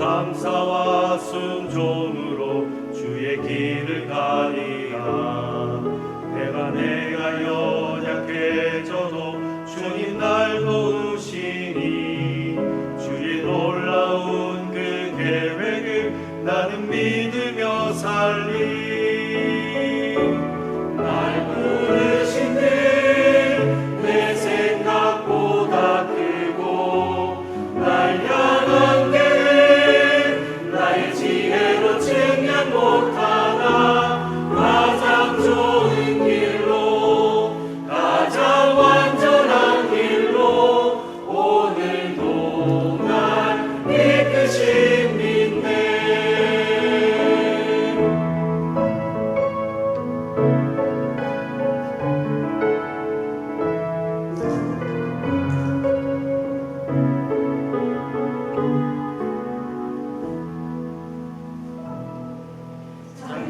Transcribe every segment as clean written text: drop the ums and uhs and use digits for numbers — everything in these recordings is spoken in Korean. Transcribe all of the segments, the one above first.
감사와 순종으로 주의 길을 가리라. 내가 연약해져도 주님 날 도우시니 주의 놀라운 그 계획을 나는 믿으며 살리. 날 부르신 내 생각보다 크고 날 향한 지혜로 측량 못하나 가장 좋은 길로 가장 완전한 길로 오늘도 날 이끄신 믿네.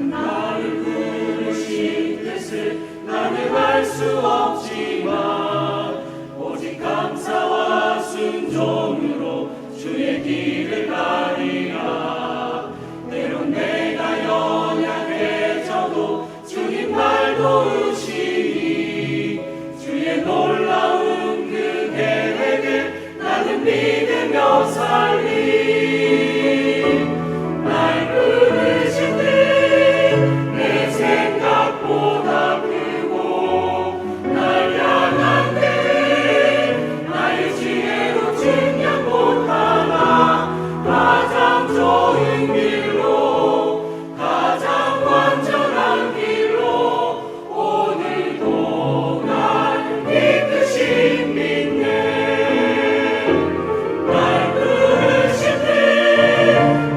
나를 부르신 뜻을 나는 알 수 없지만 오직 감사와 순종으로 주의 길을 가리라. 때론 내가 연약해져도 주님 날 도우시니 주의 놀라운 그 계획을 나는 믿으며 살리. 날 부르신 내 생각보다 크고 날 향한 계획 나의 지혜로 측량 못하나 가장 좋은 길로 가장 완전한 길로 오늘도 날 이끄신 믿네. 날 부르신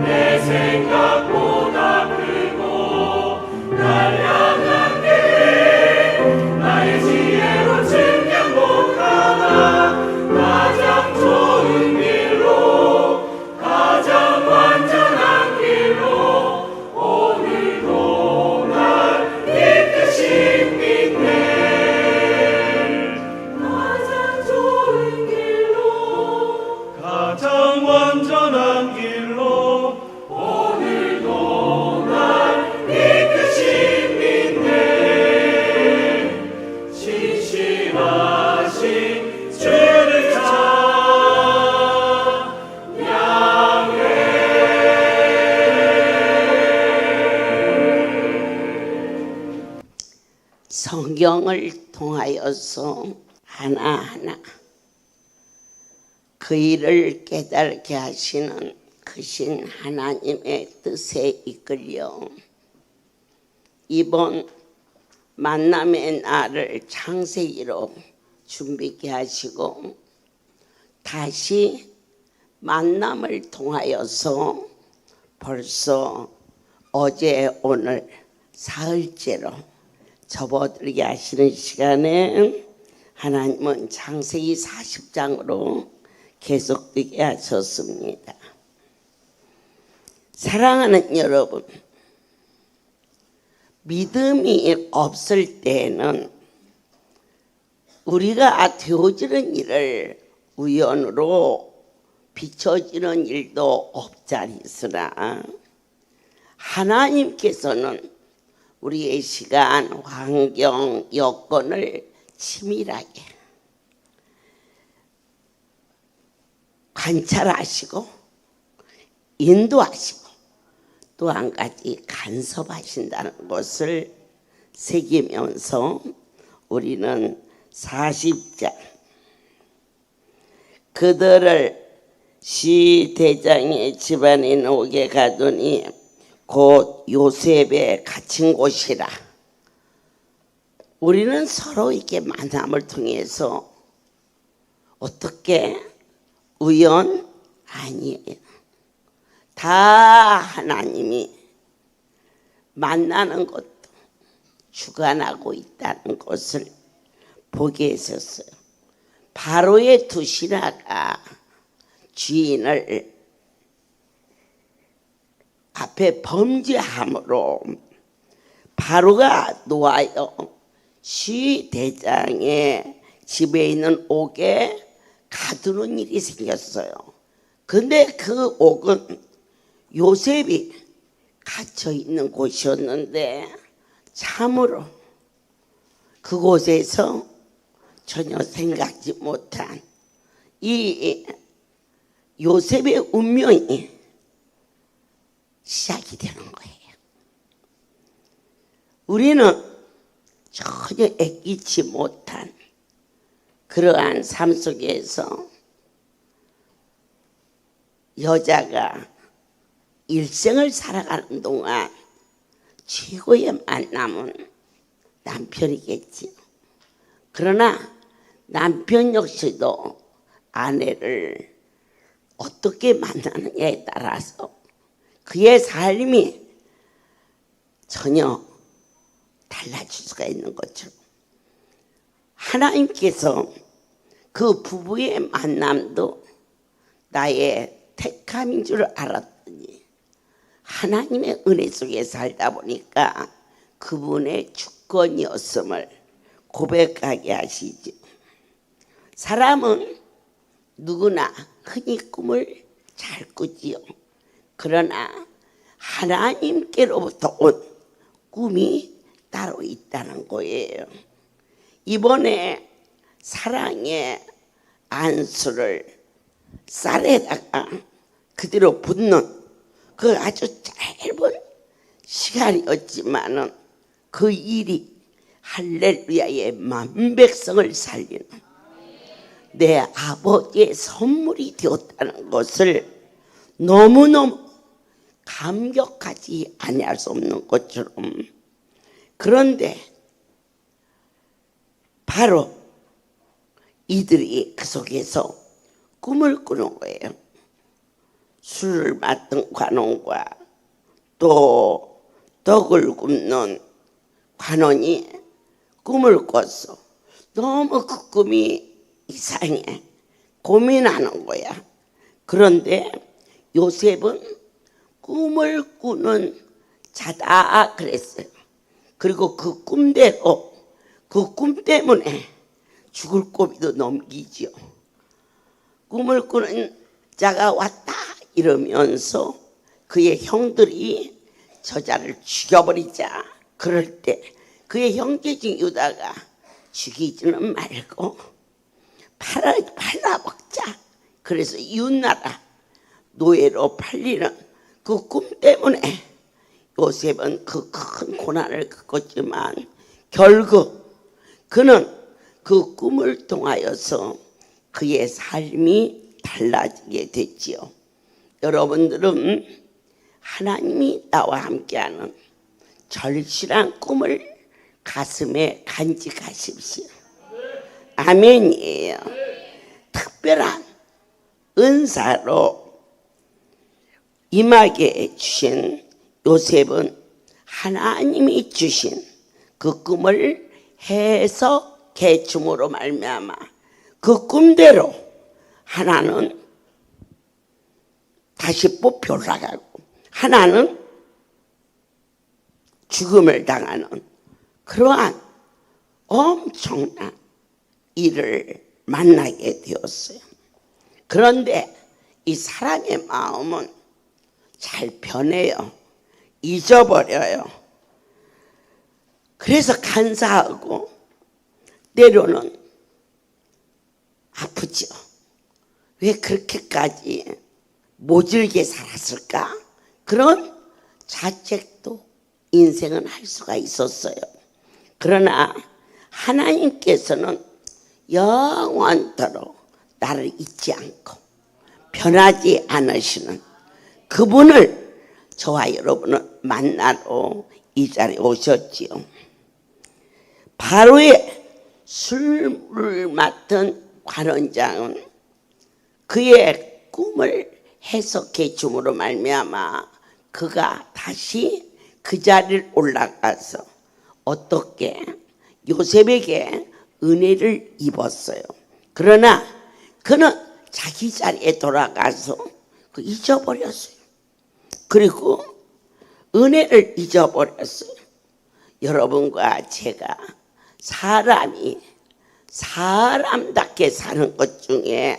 내 생각보다 크고 날 향한 계획 나의 지혜로 측량 못하나 가장 좋은 길로 가장 완전한 길로 오늘도 날 이끄신 믿네. 가장 좋은 길로 가장 완전한 길로 오늘도 날 이끄신 믿네. 신실하신 주를 찬양해. 성경을 통하여서 하나하나 그 일을 깨닫게 하시는 크신 하나님의 뜻에 이끌려 이번 만남의 날을 창세기로 준비케 하시고 다시 만남을 통하여서 벌써 어제 오늘 사흘째로 접어들게 하시는 시간에 하나님은 창세기 40장으로 계속되게 하셨습니다. 사랑하는 여러분, 믿음이 없을 때에는 우리가 되어지는 일을 우연으로 비춰지는 일도 없자니으나 하나님께서는 우리의 시간, 환경, 여건을 치밀하게 관찰하시고 인도하시고 또 한 가지 간섭하신다는 것을 새기면서 우리는 40장 그들을 시대장의 집안에 오게 가더니 곧 요셉의 갇힌 곳이라. 우리는 서로 이렇게 만남을 통해서 어떻게 우연 아니에요. 다 하나님이 만나는 것도 주관하고 있다는 것을 보게 했었어요. 바로의 두 신하가 주인을 앞에 범죄함으로 바로가 놓아여 시대장의 집에 있는 옥에 가두는 일이 생겼어요. 근데 그 옥은 요셉이 갇혀 있는 곳이었는데 참으로 그곳에서 전혀 생각지 못한 이 요셉의 운명이 시작이 되는 거예요. 우리는 전혀 애끼지 못한 그러한 삶 속에서 여자가 일생을 살아가는 동안 최고의 만남은 남편이겠지요. 그러나 남편 역시도 아내를 어떻게 만나느냐에 따라서 그의 삶이 전혀 달라질 수가 있는 것처럼 하나님께서 그 부부의 만남도 나의 택함인 줄 알았더니 하나님의 은혜 속에 살다 보니까 그분의 주권이었음을 고백하게 하시죠. 사람은 누구나 흔히 꿈을 잘 꾸지요. 그러나 하나님께로부터 온 꿈이 따로 있다는 거예요. 이번에 사랑의 안수를 쌀에다가 그대로 붓는 그 아주 짧은 시간이었지만은 그 일이 할렐루야의 만백성을 살리는 내 아버지의 선물이 되었다는 것을 너무너무 감격하지 아니할 수 없는 것처럼, 그런데 바로 이들이 그 속에서 꿈을 꾸는 거예요. 술을 맡은 관원과 또 떡을 굽는 관원이 꿈을 꿨어. 너무 그 꿈이 이상해. 고민하는 거야. 그런데 요셉은 꿈을 꾸는 자다 그랬어요. 그리고 그 꿈대로, 그 꿈 때문에 죽을 고비도 넘기죠. 꿈을 꾸는 자가 왔다 이러면서 그의 형들이 저자를 죽여버리자. 그럴 때 그의 형제 중 유다가 죽이지는 말고 팔아먹자. 그래서 이웃나라 노예로 팔리는 그 꿈 때문에 요셉은 그 큰 고난을 겪었지만 결국 그는 그 꿈을 통하여서 그의 삶이 달라지게 됐지요. 여러분들은 하나님이 나와 함께하는 절실한 꿈을 가슴에 간직하십시오. 아멘이에요. 특별한 은사로 임하게 주신 요셉은 하나님이 주신 그 꿈을 해석해 줌으로 말미암아 그 꿈대로 하나는 다시 뽑혀 올라가고 하나는 죽음을 당하는 그러한 엄청난 일을 만나게 되었어요. 그런데 이 사람의 마음은 잘 변해요. 잊어버려요. 그래서 간사하고 때로는 아프죠. 왜 그렇게까지 모질게 살았을까? 그런 자책도 인생은 할 수가 있었어요. 그러나 하나님께서는 영원토록 나를 잊지 않고 변하지 않으시는 그분을 저와 여러분은 만나러 이 자리에 오셨지요. 바로의 술을 맡은 관원장은 그의 꿈을 해석해 줌으로 말미암아 그가 다시 그 자리를 올라가서 어떻게 요셉에게 은혜를 입었어요. 그러나 그는 자기 자리에 돌아가서 잊어버렸어요. 그리고 은혜를 잊어버렸어요. 여러분과 제가 사람이 사람답게 사는 것 중에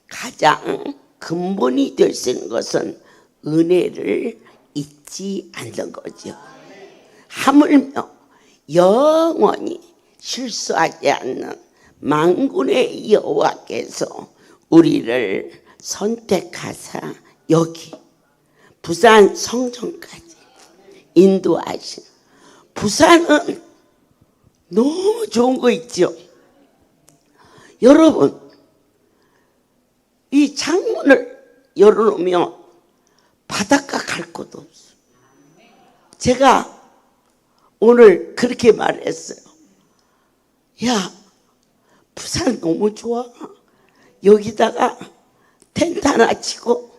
가장 근본이 될 수 있는 것은 은혜를 잊지 않는 거죠. 하물며 영원히 실수하지 않는 만군의 여호와께서 우리를 선택하사 여기 부산 성전까지 인도하신, 부산은 너무 좋은 거 있죠. 여러분, 이 창문을 열어놓으면 바닷가 갈 곳도 없어요. 제가 오늘 그렇게 말했어요. 야, 부산 너무 좋아. 여기다가 텐트 하나 치고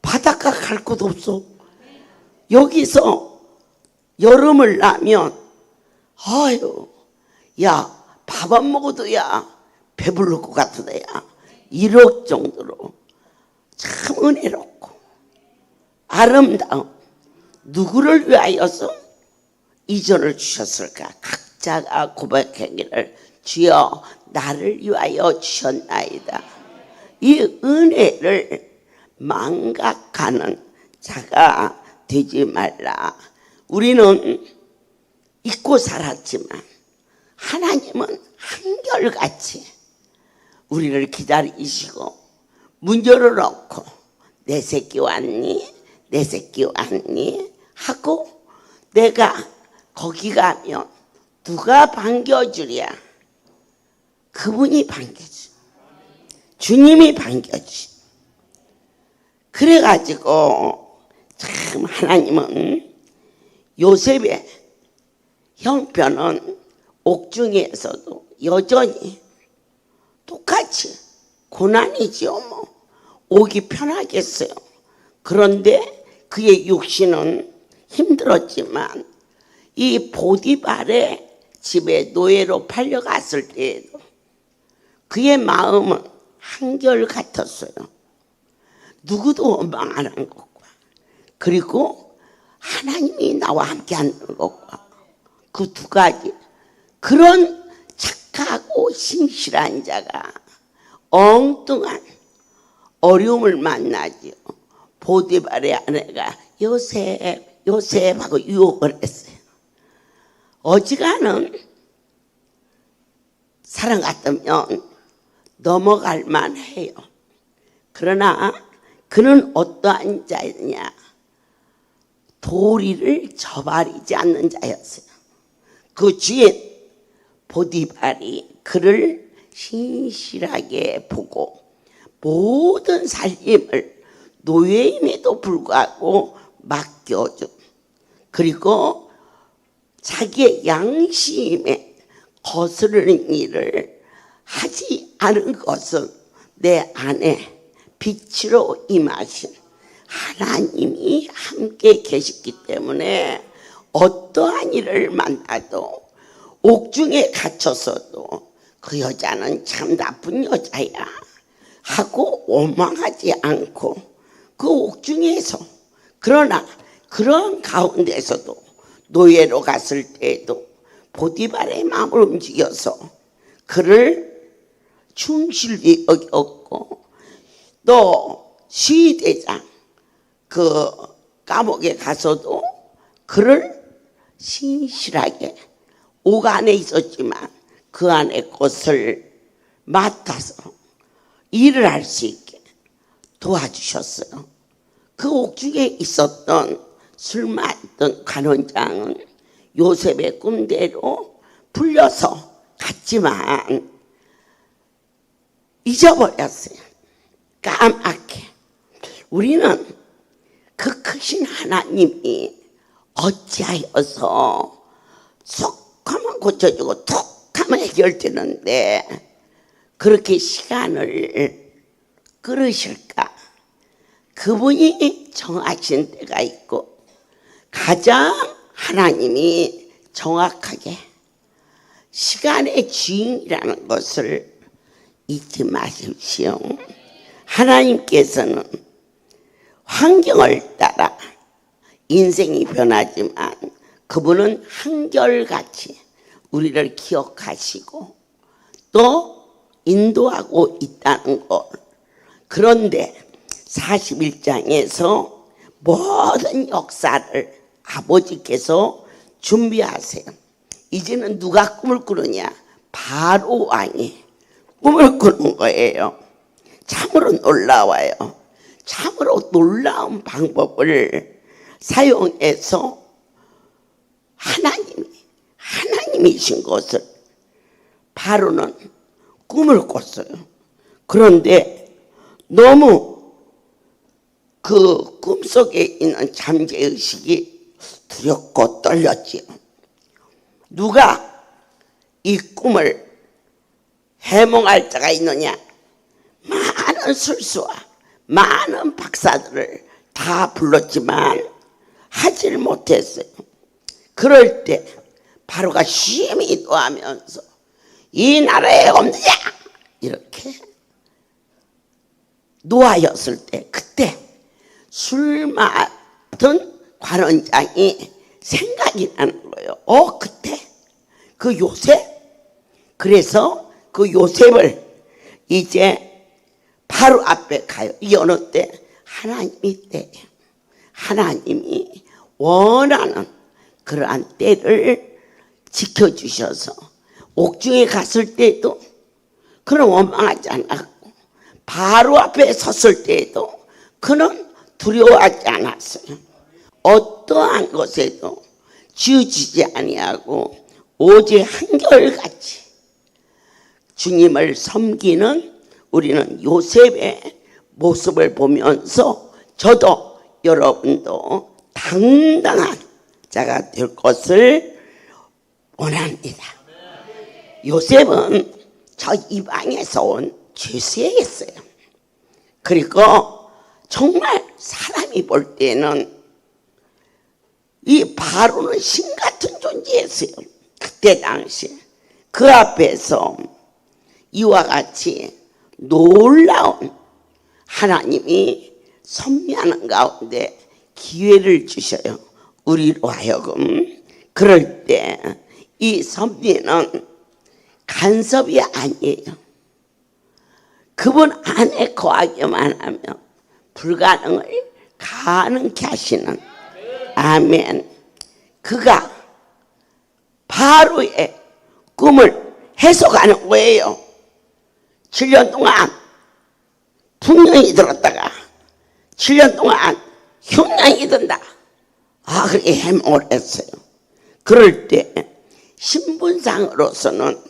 바닷가 갈 곳 없어. 여기서 여름을 나면 아유, 야, 밥 안 먹어도 야 배부를 것 같으다 야. 이럴 정도로 참 은혜롭고 아름다운, 누구를 위하여서 이전을 주셨을까? 각자가 고백하기를 주여 나를 위하여 주셨나이다. 이 은혜를 망각하는 자가 되지 말라. 우리는 잊고 살았지만 하나님은 한결같이 우리를 기다리시고 문 열어놓고 내 새끼 왔니? 내 새끼 왔니? 하고 내가 거기 가면 누가 반겨주랴? 그분이 반겨주, 주님이 반겨주. 그래가지고 참 하나님은 요셉의 형편은 옥중에서도 여전히 똑같이 고난이지요. 뭐 오기 편하겠어요. 그런데 그의 육신은 힘들었지만 이 보디발의 집에 노예로 팔려갔을 때에도 그의 마음은 한결같았어요. 누구도 원망 안 한 것과, 그리고 하나님이 나와 함께 하는 것과, 그 두 가지, 그런 착하고 신실한 자가 엉뚱한 어려움을 만나지요. 보디발의 아내가 요셉, 요셉 하고 유혹을 했어요. 어지간한 사람 같으면 넘어갈 만해요. 그러나 그는 어떠한 자냐? 도리를 저버리지 않는 자였어요. 그 주인 보디발이 그를 신실하게 보고 모든 살림을 노예임에도 불구하고 맡겨줘. 그리고 자기의 양심에 거스르는 일을 하지 않은 것은 내 안에 빛으로 임하신 하나님이 함께 계시기 때문에 어떠한 일을 만나도, 옥중에 갇혔어도 그 여자는 참 나쁜 여자야 하고 원망하지 않고 그 옥중에서, 그러나 그런 가운데서도 노예로 갔을 때에도 보디발의 마음을 움직여서 그를 충실히 여겼고, 또 시대장 그 감옥에 가서도 그를 신실하게, 옥 안에 있었지만 그 안의 것을 맡아서 일을 할 수 있게 도와주셨어요. 그 옥중에 있었던 술 마셨던 관원장은 요셉의 꿈대로 불려서 갔지만 잊어버렸어요. 까맣게. 우리는 그 크신 하나님이 어찌하여서 속하면 고쳐주고 툭 하면 해결되는데 그렇게 시간을 끌으실까? 그분이 정하신 때가 있고 가장 하나님이 정확하게 시간의 주인이라는 것을 잊지 마십시오. 하나님께서는 환경을 따라 인생이 변하지만 그분은 한결같이 우리를 기억하시고 또 인도하고 있다는 것. 그런데 41장에서 모든 역사를 아버지께서 준비하세요. 이제는 누가 꿈을 꾸느냐? 바로 왕이 꿈을 꾸는 거예요. 참으로 놀라워요. 참으로 놀라운 방법을 사용해서 하나님이신 것을 바로는 꿈을 꿨어요. 그런데 너무 그 꿈속에 있는 잠재의식이 두렵고 떨렸지요. 누가 이 꿈을 해몽할 자가 있느냐? 많은 술수와 많은 박사들을 다 불렀지만 하질 못했어요. 그럴 때 바로가 심히 노하면서 이 나라에 없느냐? 이렇게 노하였을 때 그때 술 맡은 관원장이 생각이 나는 거예요. 그때 그 요셉? 그래서 그 요셉을 이제 바로 앞에 가요. 이 어느 때? 하나님이 때예요. 하나님이 원하는 그러한 때를 지켜주셔서 옥중에 갔을 때도 그는 원망하지 않았고 바로 앞에 섰을 때에도 그는 두려워하지 않았어요. 어떠한 것에도 지어지지 아니하고 오직 한결같이 주님을 섬기는 우리는 요셉의 모습을 보면서 저도 여러분도 당당한 자가 될 것을 원합니다. 요셉은 저 이방에서 온 죄수였어요. 그리고 정말 사람이 볼 때는 이 바로는 신 같은 존재였어요. 그때 당시 그 앞에서 이와 같이 놀라운 하나님이 섭리하는 가운데 기회를 주셔요. 우리로 하여금. 그럴 때 이 섭리는 간섭이 아니에요. 그분 안에 거하기만 하면 불가능을 가능케 하시는, 아멘. 그가 바로의 꿈을 해석하는 거예요. 7년 동안 풍년이 들었다가 7년 동안 흉년이 든다. 그렇게 해몽을 했어요. 그럴 때 신분상으로서는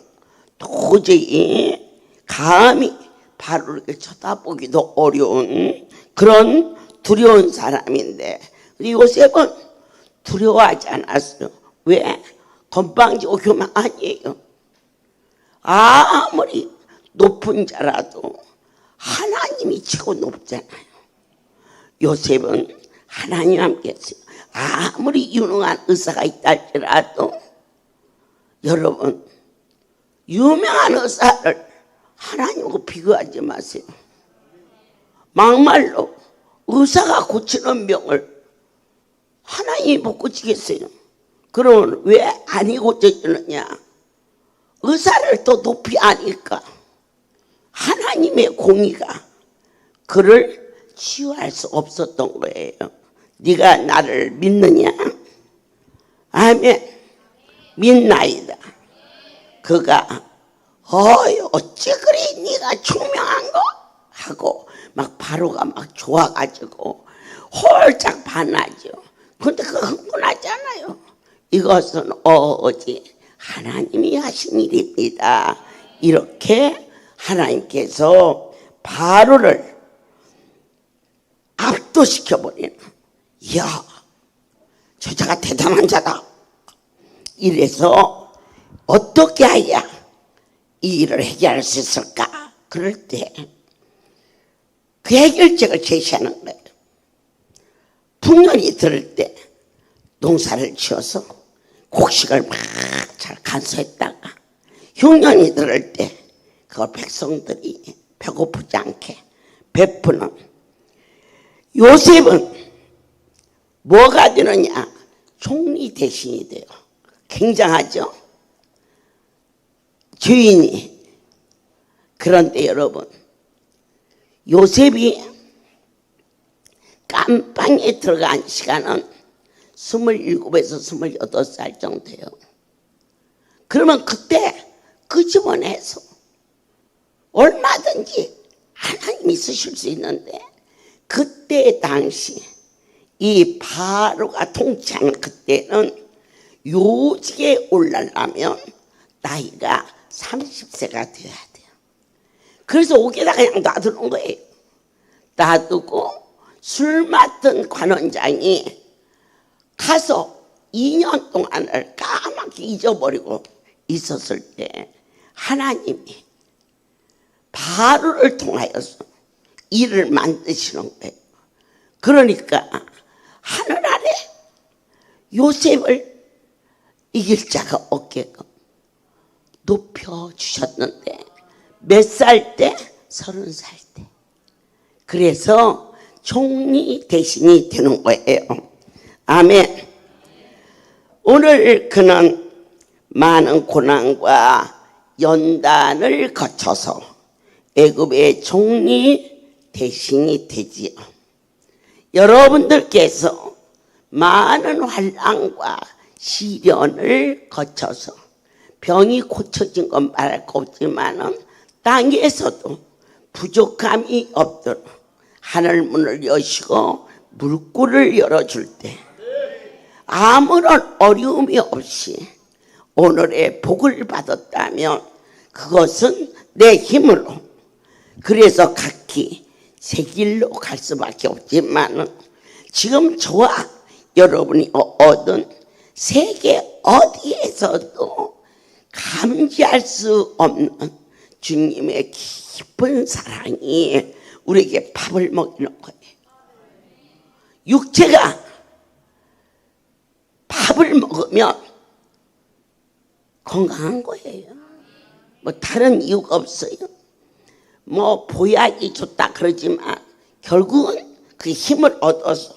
도저히 감히 바로 이렇게 쳐다보기도 어려운 그런 두려운 사람인데 요셉은 두려워하지 않았어요. 왜? 건방지고 교만 아니에요. 아무리 높은 자라도 하나님이 치고 높잖아요. 요셉은 하나님 함께 했어요. 아무리 유능한 의사가 있다 할지라도 여러분 유명한 의사를 하나님하고 비교하지 마세요. 막말로 의사가 고치는 병을 하나님이 못 고치겠어요. 그러면 왜 안 고쳐지느냐? 의사를 더 높이 아니까 하나님의 공의가 그를 치유할 수 없었던 거예요. 네가 나를 믿느냐? 아멘. 믿나이다. 그가 어찌 그리 네가 총명한 거? 하고 막 바로가 막 좋아가지고 홀짝 반하죠. 근데 그거 흥분하지 않아요. 이것은 오직 하나님이 하신 일입니다. 이렇게 하나님께서 바로를 압도시켜버리는, 이야 저 자가 대단한 자다. 이래서 어떻게 해야 이 일을 해결할 수 있을까? 그럴 때 그 해결책을 제시하는 거예요. 풍년이 들을 때 농사를 지어서 곡식을 막 잘 간수했다가 흉년이 들을 때 그걸 백성들이 배고프지 않게 베푸는, 요셉은 뭐가 되느냐? 총리 대신이 돼요. 굉장하죠? 주인이. 그런데 여러분, 요셉이 깜빵에 들어간 시간은 27에서 28살 정도예요. 그러면 그때 끄집어내서 얼마든지 하나님이 쓰실 수 있는데, 그때 당시 이 바로가 통치하는 그때는 요직에 올라가면 나이가 30세가 되어야 돼요. 그래서 옥에다 그냥 놔두는 거예요. 놔두고 술 맡은 관원장이 가서 2년 동안을 까맣게 잊어버리고 있었을 때 하나님이 바로를 통하여서 일을 만드시는 거예요. 그러니까 하늘 아래 요셉을 이길 자가 없게끔 높여주셨는데, 몇 살 때? 30살 때. 그래서 총리 대신이 되는 거예요. 아멘. 오늘 그는 많은 고난과 연단을 거쳐서 애굽의 총리 대신이 되지요. 여러분들께서 많은 환난과 시련을 거쳐서 병이 고쳐진 건 말할 거 없지만은 땅에서도 부족함이 없도록 하늘 문을 여시고 물굴을 열어줄 때 아무런 어려움이 없이 오늘의 복을 받았다면 그것은 내 힘으로, 그래서 각기 새 길로 갈 수밖에 없지만 지금 저와 여러분이 얻은 세계 어디에서도 감지할 수 없는 주님의 깊은 사랑이 우리에게 밥을 먹이는 거예요. 육체가 밥을 먹으면 건강한 거예요. 뭐 다른 이유가 없어요. 뭐 보약이 좋다 그러지만 결국은 그 힘을 얻어서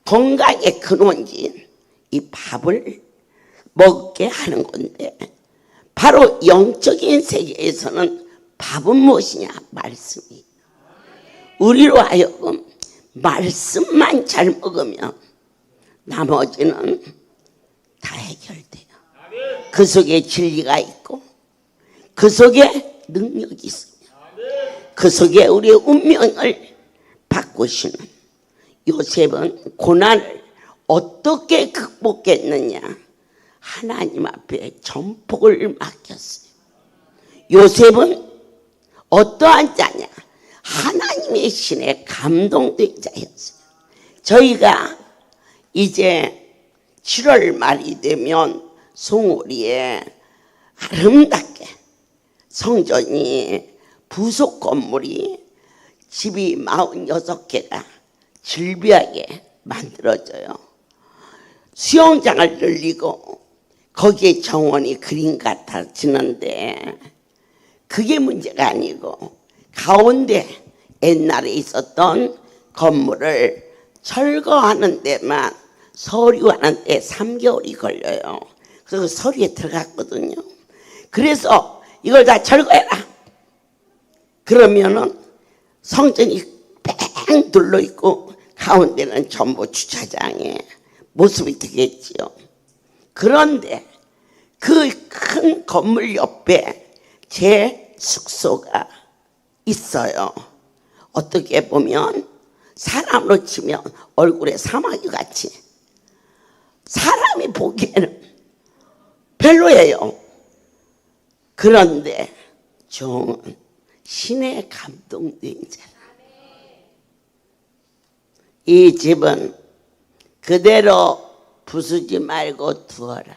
건강의 근원인 이 밥을 먹게 하는 건데, 바로 영적인 세계에서는 밥은 무엇이냐? 말씀이. 우리로 하여금 말씀만 잘 먹으면 나머지는 다 해결돼요. 그 속에 진리가 있고 그 속에 능력이 있으며 그 속에 우리의 운명을 바꾸시는, 요셉은 고난을 어떻게 극복했느냐? 하나님 앞에 전폭을 맡겼어요. 요셉은 어떠한 자냐? 하나님의 신에 감동된 자였어요. 저희가 이제 7월 말이 되면 송오리에 아름답게 성전이 부속 건물이 집이 46개가 즐비하게 만들어져요. 수영장을 늘리고 거기에 정원이 그림 같아지는데, 그게 문제가 아니고 가운데 옛날에 있었던 건물을 철거하는 데만 서류하는 데 3개월이 걸려요. 그래서 서류에 들어갔거든요. 그래서 이걸 다 철거해라. 그러면은 성전이 뺑 둘러있고 가운데는 전부 주차장의 모습이 되겠지요. 그런데 그 큰 건물 옆에 제 숙소가 있어요. 어떻게 보면 사람으로 치면 얼굴에 사마귀 같이, 사람이 보기에는 별로예요. 그런데 종은 신의 감동된 자라. 이 집은 그대로 부수지 말고 두어라.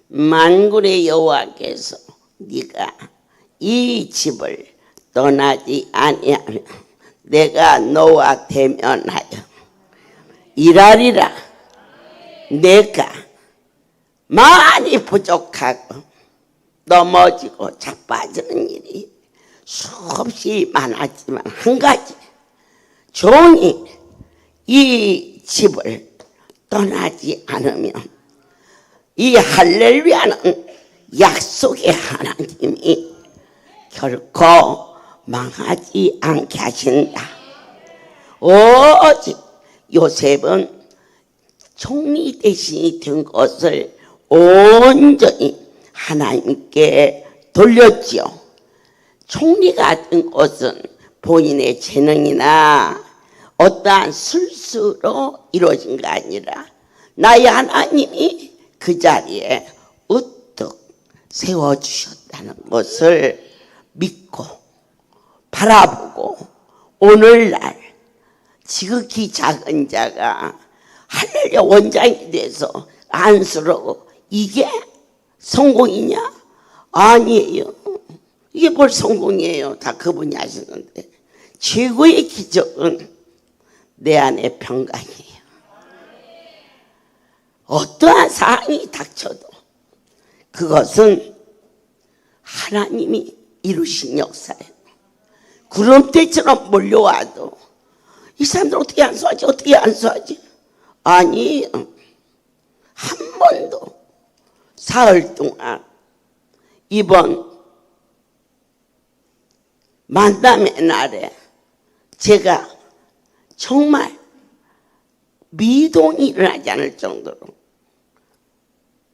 만군의 여호와께서 네가 이 집을 떠나지 아니하면 내가 너와 대면하여 일하리라. 내가 많이 부족하고 넘어지고 자빠지는 일이 수없이 많았지만 한 가지, 종이 이 집을 떠나지 않으면 이 할렐루야는 약속의 하나님이 결코 망하지 않게 하신다. 오직 요셉은 총리 대신이 된 것을 온전히 하나님께 돌렸지요. 총리가 된 것은 본인의 재능이나 어떠한 술수로 이루어진 게 아니라 나의 하나님이 그 자리에 우뚝 세워주셨다는 것을 믿고 바라보고 오늘날 지극히 작은 자가 할렐루야 원장이 돼서 안쓰러워. 이게 성공이냐? 아니에요. 이게 뭘 성공이에요. 다 그분이 하시는데 최고의 기적은 내 안에 평강이에요. 어떠한 상황이 닥쳐도 그것은 하나님이 이루신 역사예요. 구름대처럼 몰려와도 이 사람들 어떻게 안수하지? 어떻게 안수하지? 아니, 한 번도 사흘 동안 이번 만남의 날에 제가 정말 미동이 일어나지 않을 정도로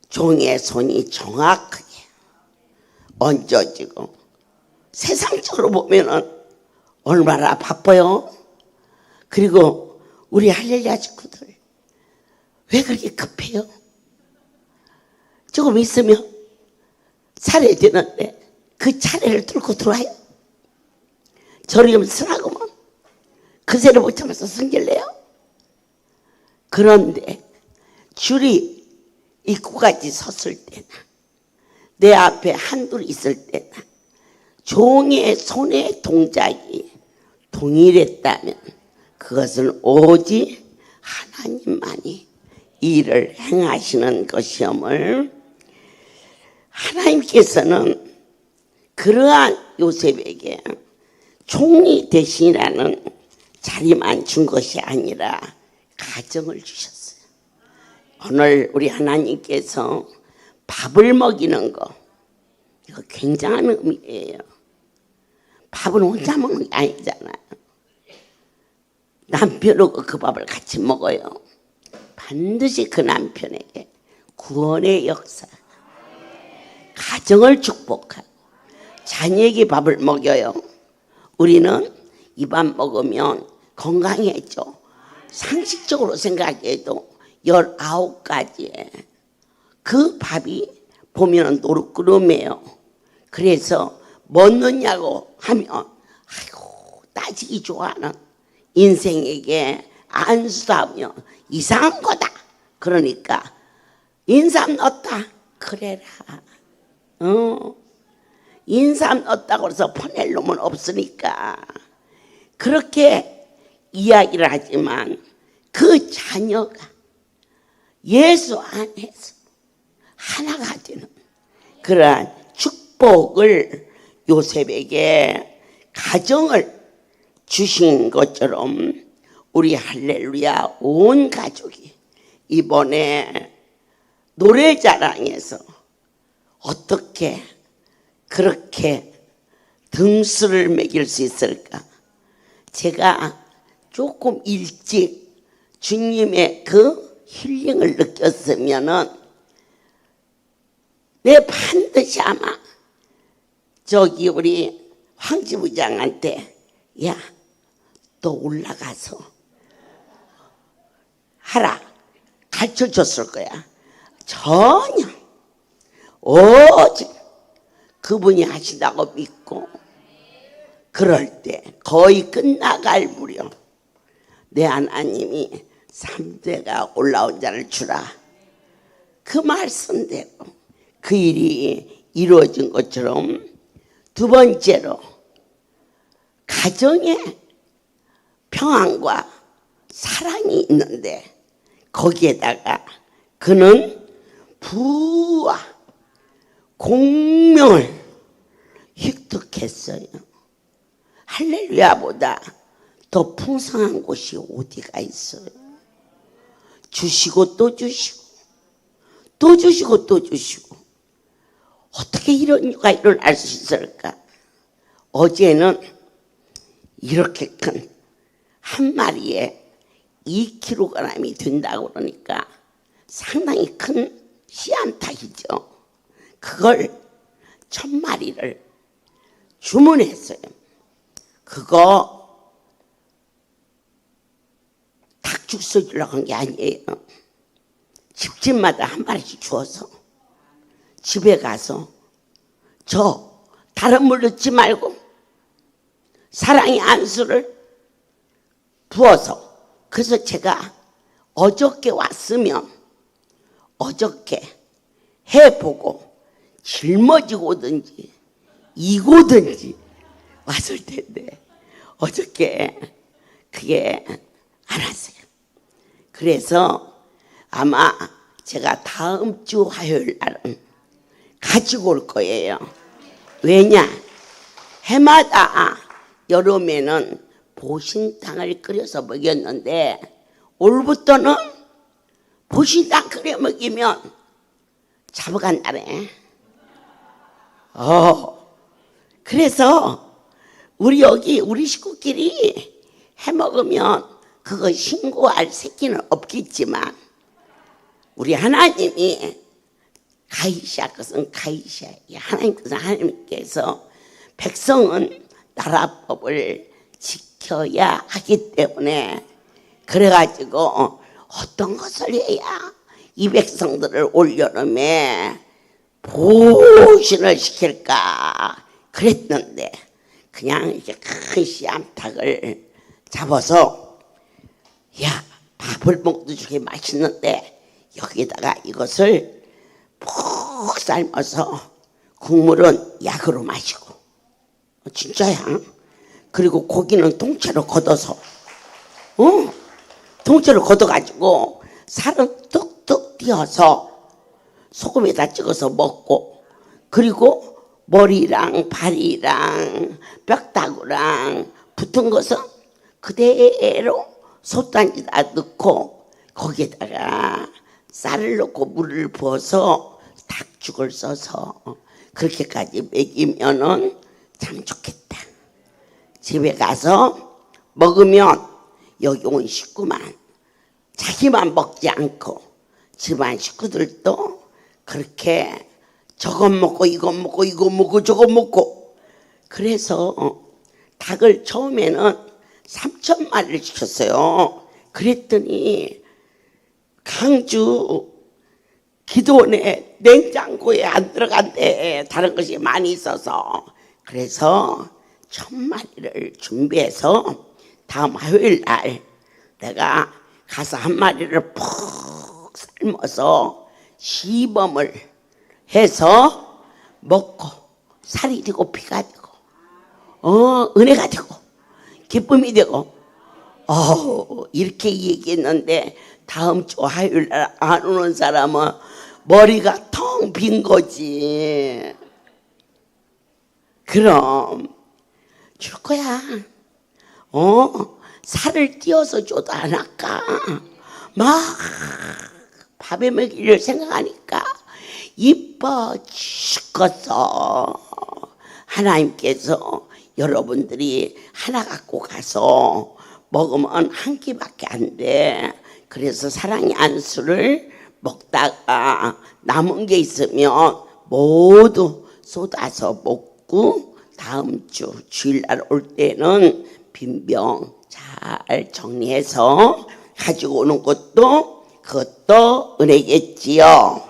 종의 손이 정확하게 얹어지고, 세상적으로 보면은 얼마나 바빠요. 그리고 우리 할렐루야 식구들 왜 그렇게 급해요? 조금 있으면 차례 되는데 그 차례를 뚫고 들어와요. 저를 쓰라고만 그새를 못 참아서 승질내요. 그런데 줄이 입구까지 섰을 때나 내 앞에 한둘 있을 때나 종의 손의 동작이 동일했다면 그것은 오직 하나님만이 일을 행하시는 것이om을, 하나님께서는 그러한 요셉에게 총리 대신이라는 자리만 준 것이 아니라 가정을 주셨어요. 오늘 우리 하나님께서 밥을 먹이는 거, 이거 굉장한 의미예요. 밥은 혼자 먹는 게 아니잖아요. 남편하고 그 밥을 같이 먹어요. 반드시 그 남편에게 구원의 역사, 가정을 축복하고 자녀에게 밥을 먹여요. 우리는 이 밥 먹으면 건강해져. 상식적으로 생각해도 19가지에 그 밥이 보면 노릇그름해요. 그래서 뭐 넣냐고 하면 아이고 따지기 좋아하는 인생에게 안수하며 이상한 거다. 그러니까 인삼 넣었다 그래라. 인삼 넣었다고 해서 보낼 놈은 없으니까 그렇게 이야기를 하지만 그 자녀가 예수 안에서 하나가 되는 그러한 축복을 요셉에게 가정을 주신 것처럼 우리 할렐루야 온 가족이 이번에 노래자랑에서 어떻게 그렇게 등수를 매길 수 있을까? 제가 조금 일찍 주님의 그 힐링을 느꼈으면은 내 반드시 아마 저기 우리 황지부장한테 야, 또 올라가서 하라 가르쳐 줬을 거야. 전혀 오직 그분이 하신다고 믿고 그럴 때 거의 끝나갈 무렵 내 하나님이 3대가 올라온 자를 주라 그 말씀대로 그 일이 이루어진 것처럼 두 번째로 가정에 평안과 사랑이 있는데 거기에다가 그는 부와 공명을 획득했어요. 할렐루야보다 더 풍성한 곳이 어디가 있어요? 주시고 또 주시고 또 주시고 또 주시고 어떻게 이런 일가 일어날 수 있을까? 어제는 이렇게 큰 한 마리에 2kg이 된다고 그러니까 상당히 큰 씨암탉이죠. 그걸 1000마리를 주문했어요. 그거 닭죽 써주려고 한 게 아니에요. 집집마다 한 마리씩 주어서 집에 가서 저 다른 물 넣지 말고 사랑의 안수를 부어서, 그래서 제가 어저께 왔으면 어저께 해보고 짊어지고 오든지 이고든지 왔을 텐데 어저께 그게 안 왔어요. 그래서 아마 제가 다음 주 화요일 날은 가지고 올 거예요. 왜냐? 해마다 여름에는 보신탕을 끓여서 먹였는데 올부터는 보신탕 끓여 먹이면 잡아간다네. 그래서 우리 식구끼리 해 먹으면 그거 신고할 새끼는 없겠지만 우리 하나님이 가이시아 것은 가이시아, 하나님 것은 하나님께서 백성은 나라법을 지켜야 하기 때문에 그래가지고 어떤 것을 해야 이 백성들을 올여름에 보신을 시킬까 그랬는데 그냥 이렇게 큰 씨암탉을 잡아서 야, 밥을 먹도 저게 맛있는데 여기다가 이것을 푹 삶아서 국물은 약으로 마시고 진짜야. 그리고 고기는 통째로 걷어서 통째로 걷어가지고 살은 뚝뚝 띄어서 소금에다 찍어서 먹고, 그리고 머리랑 발이랑 뼈다구랑 붙은 것은 그대로 솥단지다 넣고 거기에다가 쌀을 넣고 물을 부어서 닭죽을 써서 그렇게까지 먹이면은 참 좋겠다. 집에 가서 먹으면 여기 온 식구만 자기만 먹지 않고 집안 식구들도 그렇게 저것 먹고 이것 먹고 이거 먹고 저거 먹고, 그래서 닭을 처음에는 3000마리를 시켰어요. 그랬더니 강주 기도원에 냉장고에 안 들어간대. 다른 것이 많이 있어서. 그래서 1000마리를 준비해서 다음 화요일 날 내가 가서 한 마리를 푹 삶아서 시범을 해서 먹고 살이 되고 피가 되고 은혜가 되고 기쁨이 되고 이렇게 얘기했는데 다음 주 화요일 날 안 오는 사람은 머리가 텅 빈 거지. 그럼 줄 거야. 살을 띄어서 줘도 안 할까? 막 밥에 먹이를 생각하니까 이뻐 죽겠어. 하나님께서 여러분들이 하나 갖고 가서 먹으면 한 끼밖에 안 돼. 그래서 사랑의 안수를 먹다가 남은 게 있으면 모두 쏟아서 먹고 다음 주 주일날 올 때는 빈병 잘 정리해서 가지고 오는 것도 그것도 은혜겠지요.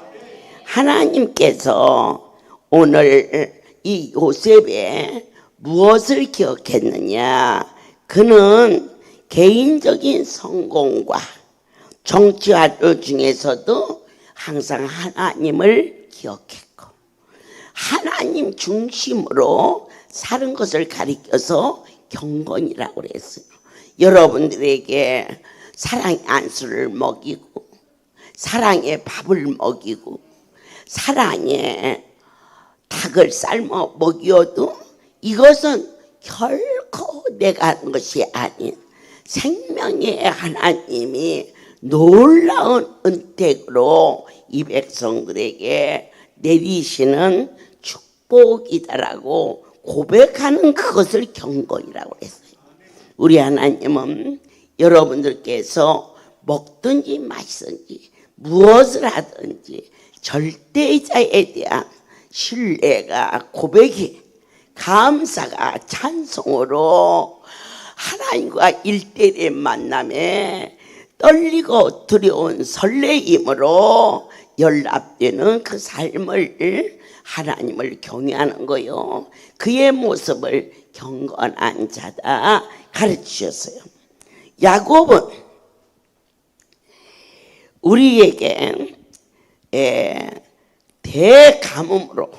하나님께서 오늘 이 요셉의 무엇을 기억했느냐? 그는 개인적인 성공과 정치 활동 중에서도 항상 하나님을 기억했고 하나님 중심으로 사는 것을 가리켜서 경건이라고 그랬어요. 여러분들에게 사랑의 안수를 먹이고 사랑의 밥을 먹이고 사랑의 닭을 삶아 먹여도 이것은 결코 내가 하는 것이 아닌 생명의 하나님이 놀라운 은택으로 이 백성들에게 내리시는 축복이다라고 고백하는 그것을 경건이라고 했어요. 우리 하나님은 여러분들께서 먹든지 마시든지 무엇을 하든지 절대자에 대한 신뢰가 고백이 감사가 찬송으로 하나님과 일대일의 만남에 떨리고 두려운 설레임으로 연락되는 그 삶을 하나님을 경외하는 거요. 그의 모습을 경건한 자다 가르치셨어요. 야곱은 우리에게 대가뭄으로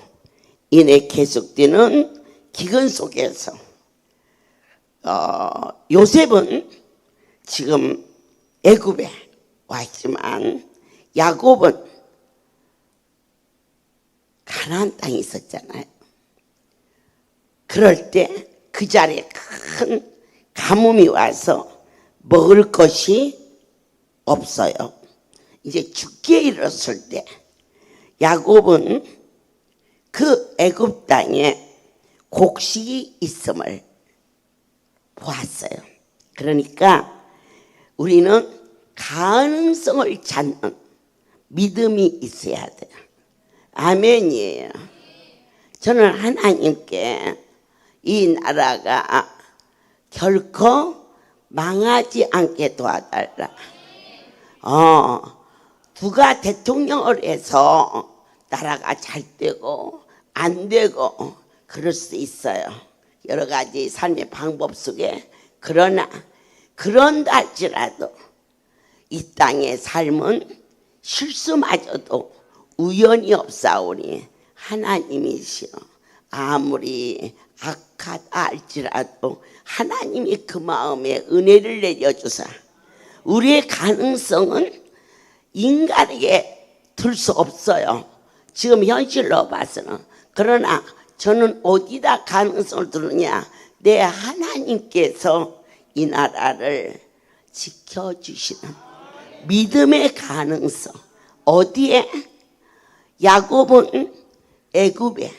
인해 계속되는 기근 속에서 요셉은 지금 애굽에 와 있지만 야곱은 가나안 땅에 있었잖아요. 그럴 때 그 자리에 큰 가뭄이 와서 먹을 것이 없어요. 이제 죽기에 이르렀을 때 야곱은 그 애굽 땅에 곡식이 있음을 보았어요. 그러니까 우리는 가능성을 찾는 믿음이 있어야 돼요. 아멘이에요. 저는 하나님께 이 나라가 결코 망하지 않게 도와달라. 누가 대통령을 해서 나라가 잘 되고 안 되고 그럴 수 있어요. 여러 가지 삶의 방법 속에. 그러나 그런다 할지라도 이 땅의 삶은 실수마저도 우연이 없사오니 하나님이시여 아무리 악하다 할지라도 하나님이 그 마음에 은혜를 내려주사 우리의 가능성은 인간에게 들 수 없어요. 지금 현실로 봐서는. 그러나 저는 어디다 가능성을 두느냐? 내 하나님께서 이 나라를 지켜주시는 믿음의 가능성. 어디에? 야곱은 애굽에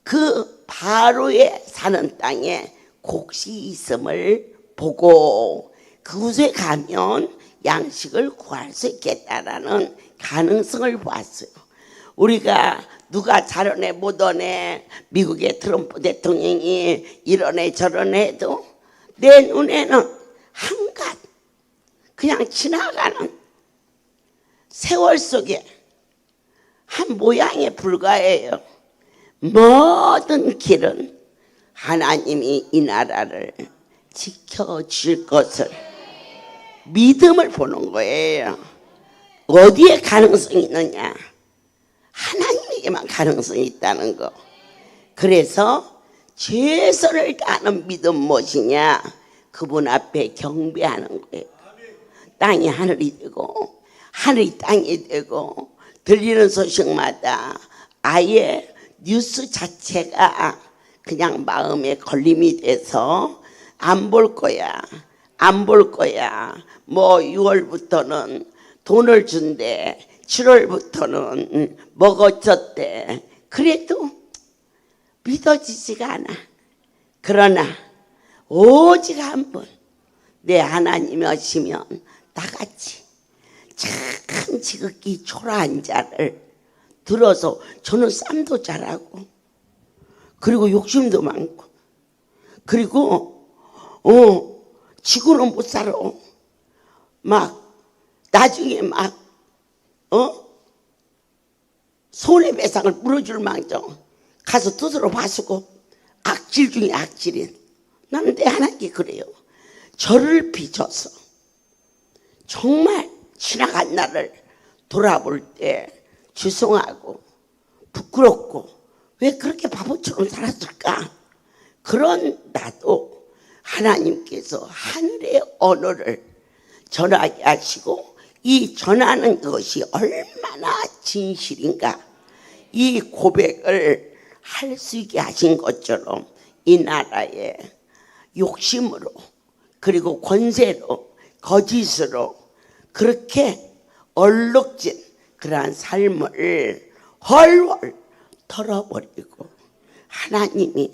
그 바로에 사는 땅에 곡식이 있음을 보고 그곳에 가면 양식을 구할 수 있겠다라는 가능성을 보았어요. 우리가 누가 잘하네 못하네 미국의 트럼프 대통령이 이러네 저러네 해도 내 눈에는 한갓 그냥 지나가는 세월 속에 한 모양에 불과해요. 모든 길은 하나님이 이 나라를 지켜줄 것을 믿음을 보는 거예요. 어디에 가능성이 있느냐? 하나님에게만 가능성이 있다는 거. 그래서 최선을 다하는 믿음 무엇이냐? 그분 앞에 경배하는 거예요. 땅이 하늘이 되고 하늘이 땅이 되고 들리는 소식마다 아예 뉴스 자체가 그냥 마음에 걸림이 돼서 안 볼 거야. 안 볼 거야. 뭐 6월부터는 돈을 준대. 7월부터는 먹어줬대. 그래도 믿어지지가 않아. 그러나 오직 한 분 내 하나님이 오시면 나같이 참 지극히 초라한 자를 들어서 저는 쌈도 잘하고 그리고 욕심도 많고 그리고 지구는 못 살아. 막 나중에 막 손해배상을 물어줄 망정 가서 스스로 봐주고 악질 중에 악질인 나는 내 하나님께 그래요. 저를 빚어서 정말 지나간 날을 돌아볼 때 죄송하고 부끄럽고 왜 그렇게 바보처럼 살았을까? 그런 나도 하나님께서 하늘의 언어를 전하게 하시고 이 전하는 것이 얼마나 진실인가 이 고백을 할 수 있게 하신 것처럼 이 나라에 욕심으로 그리고 권세로 거짓으로 그렇게 얼룩진 그러한 삶을 헐헐 털어버리고 하나님이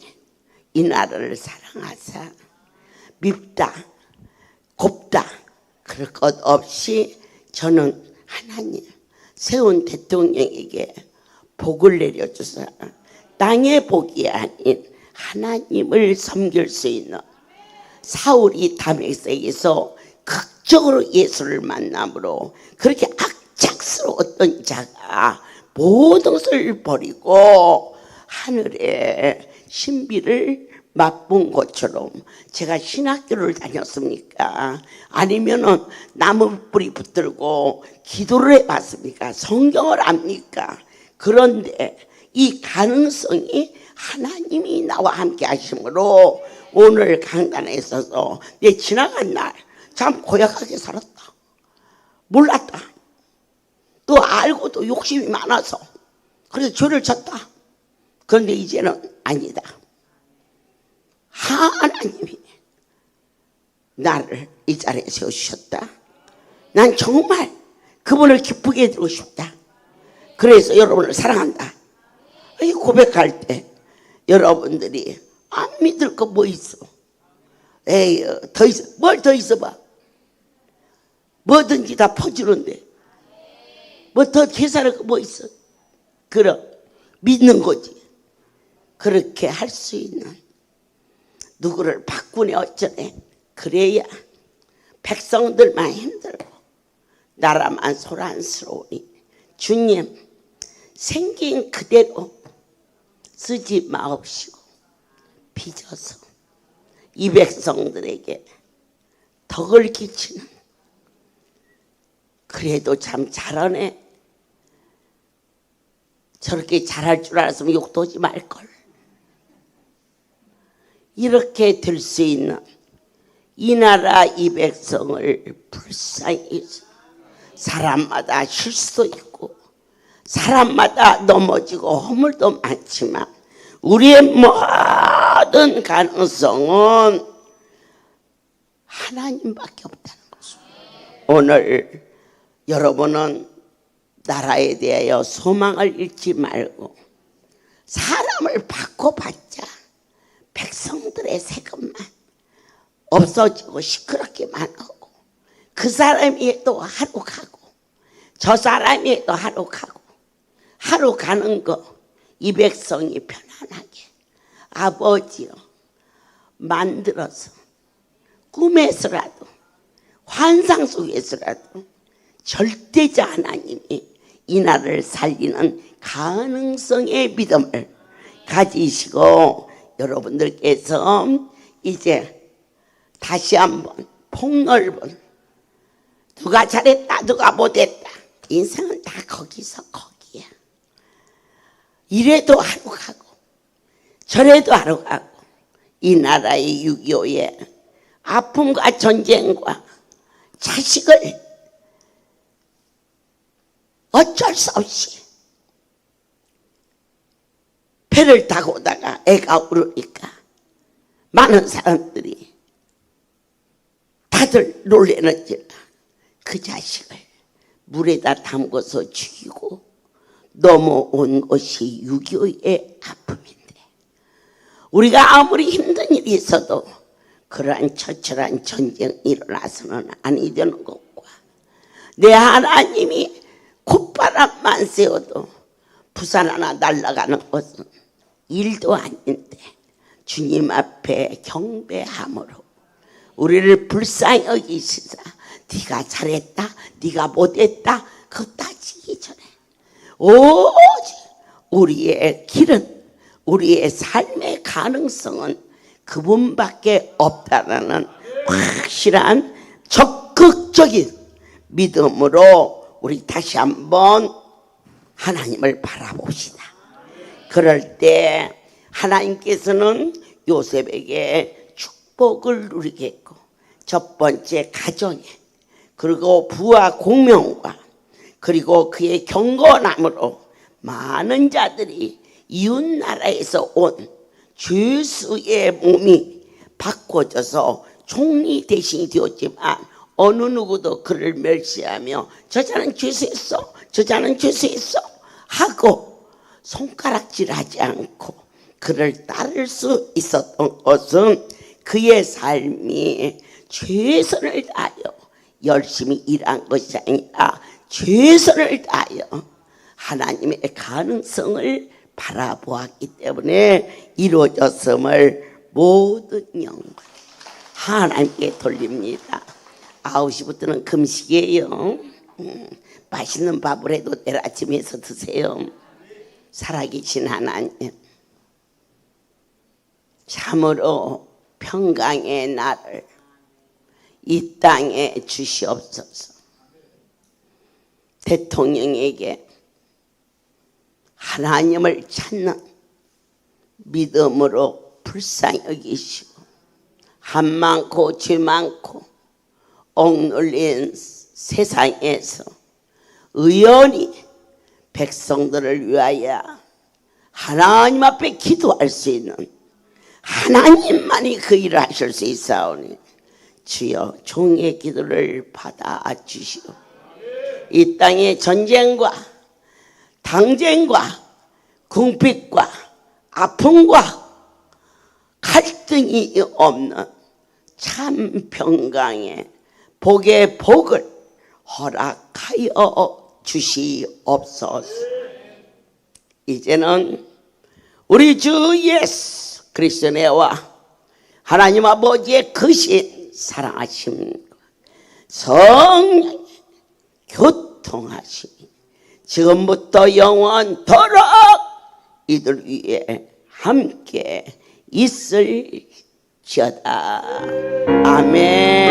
이 나라를 사랑하사 밉다 곱다 그럴 것 없이 저는 하나님 세운 대통령에게 복을 내려주사 땅의 복이 아닌 하나님을 섬길 수 있는 사울이 다메섹에서 극적으로 예수를 만남으로 그렇게 악착스러웠던 자가 모든 것을 버리고 하늘의 신비를 맛본 것처럼 제가 신학교를 다녔습니까? 아니면은 나무 뿌리 붙들고 기도를 해봤습니까? 성경을 압니까? 그런데 이 가능성이 하나님이 나와 함께 하심으로 오늘 강단에 있어서 내 지나간 날 참 고약하게 살았다. 몰랐다. 또 알고도 욕심이 많아서 그래서 죄를 졌다. 그런데 이제는 아니다. 하나님이 나를 이 자리에 세우셨다. 난 정말 그분을 기쁘게 해드리고 싶다. 그래서 여러분을 사랑한다. 이 고백할 때 여러분들이 안 믿을 거 뭐 있어? 에이, 더 있어. 뭘 더 있어봐. 뭐든지 다 퍼주는데 뭐 더 계산할 거 뭐 있어? 그럼 믿는 거지. 그렇게 할 수 있는 누구를 바꾸네 어쩌네. 그래야 백성들만 힘들고 나라만 소란스러우니 주님 생긴 그대로 쓰지 마옵시고 빚어서 이 백성들에게 덕을 끼치는 그래도 참 잘하네. 저렇게 잘할 줄 알았으면 욕도 하지 말걸. 이렇게 될 수 있는 이 나라 이 백성을 불쌍히 해서 사람마다 실수도 있고 사람마다 넘어지고 허물도 많지만 우리의 모든 가능성은 하나님밖에 없다는 것입니다. 오늘 여러분은 나라에 대하여 소망을 잃지 말고 사람을 바꿔봤자 백성들의 세금만 없어지고 시끄럽게만 하고 그 사람이 또 하루 가고 저 사람이 또 하루 가고 하루 가는 거 이 백성이 편안하게 아버지요 만들어서 꿈에서라도 환상 속에서라도 절대자 하나님이 이 나라를 살리는 가능성의 믿음을 가지시고 여러분들께서 이제 다시 한번 폭넓은 누가 잘했다 누가 못했다 인생은 다 거기서 거기야. 이래도 하루 가고 저래도 하루 가고 이 나라의 6.25에 아픔과 전쟁과 자식을 어쩔 수 없이 배를 타고 오다가 애가 울으니까 많은 사람들이 다들 놀래는지라 그 자식을 물에다 담궈서 죽이고 넘어온 것이 6.25의 아픔인데 우리가 아무리 힘든 일이 있어도 그러한 처절한 전쟁이 일어나서는 아니 되는 것과 내 하나님이 콧바람만 쐬어도 부산 하나 날아가는 것은 일도 아닌데 주님 앞에 경배함으로 우리를 불쌍히 여기시사 네가 잘했다 네가 못했다 그거 따지기 전에 오직 우리의 길은 우리의 삶의 가능성은 그분밖에 없다라는 확실한 적극적인 믿음으로 우리 다시 한번 하나님을 바라봅시다. 그럴 때 하나님께서는 요셉에게 축복을 누리겠고, 첫 번째 가정에, 그리고 부와 공명과, 그리고 그의 경건함으로 많은 자들이 이웃나라에서 온 죄수의 몸이 바꿔져서 총리 대신이 되었지만, 어느 누구도 그를 멸시하며 저 자는 죄수했어, 저 자는 죄수했어 하고 손가락질하지 않고 그를 따를 수 있었던 것은 그의 삶이 최선을 다하여 열심히 일한 것이 아니라 최선을 다하여 하나님의 가능성을 바라보았기 때문에 이루어졌음을 모든 영광 하나님께 돌립니다. 9시부터는 금식이에요. 맛있는 밥을 해도 내일 아침에 해서 드세요. 살아계신 하나님, 참으로 평강의 날을 이 땅에 주시옵소서. 대통령에게 하나님을 찾는 믿음으로 불쌍히 여기시고, 한 많고 죄 많고 억눌린 세상에서 의연히 백성들을 위하여 하나님 앞에 기도할 수 있는 하나님만이 그 일을 하실 수 있사오니 주여 종의 기도를 받아주시오. 이 땅의 전쟁과 당쟁과 궁핍과 아픔과 갈등이 없는 참 평강의 복의 복을 허락하여 주시옵소서. 이제는 우리 주 예수 그리스도의 와 하나님 아버지의 크신 사랑하심 성령의 교통하심이 지금부터 영원토록 이들 위에 함께 있을지어다. 아멘.